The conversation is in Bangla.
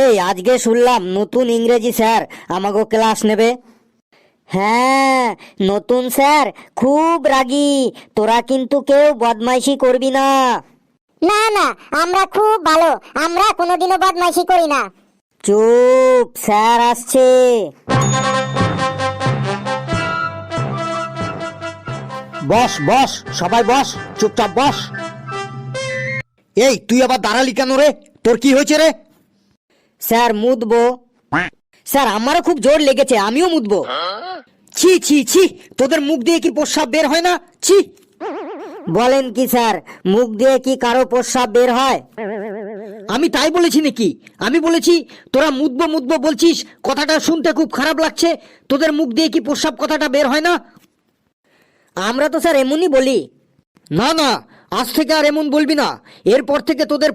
এই আজকে শুনলাম নতুন ইংরেজি স্যার আমাকে ক্লাস নেবে। হ্যাঁ, নতুন স্যার খুব রাগী, তোরা কিন্তু কেউ বদমাইশি করবি না। না না, আমরা খুব ভালো, আমরা কোনোদিনও বদমাইশি করি না। চুপ, স্যার আসছে। বস বস, সবাই বস, চুপচাপ বস। এই তুই আবার দাঁড়ালি কেন রে? তোর কি হয়েছে রে? স্যার মুতবো। স্যার আমারও খুব জোর লেগেছে, আমিও মুতবো। ছি ছি ছি, তোদের মুখ দিয়ে কি প্রস্রাব বের হয় না? ছি। বলেন কি স্যার, মুখ দিয়ে কি কারো প্রস্রাব বের হয়? আমি তাই বলেছি নাকি? আমি বলেছি তোরা মুতবো মুতবো বলছিস, কথাটা শুনতে খুব খারাপ লাগছে। তোদের মুখ দিয়ে কি প্রস্রাব কথাটা বের হয় না? আমরা তো স্যার এমনই বলি। না না, আজ থেকে আর এমন বলবি না। এরপর থেকে তোদের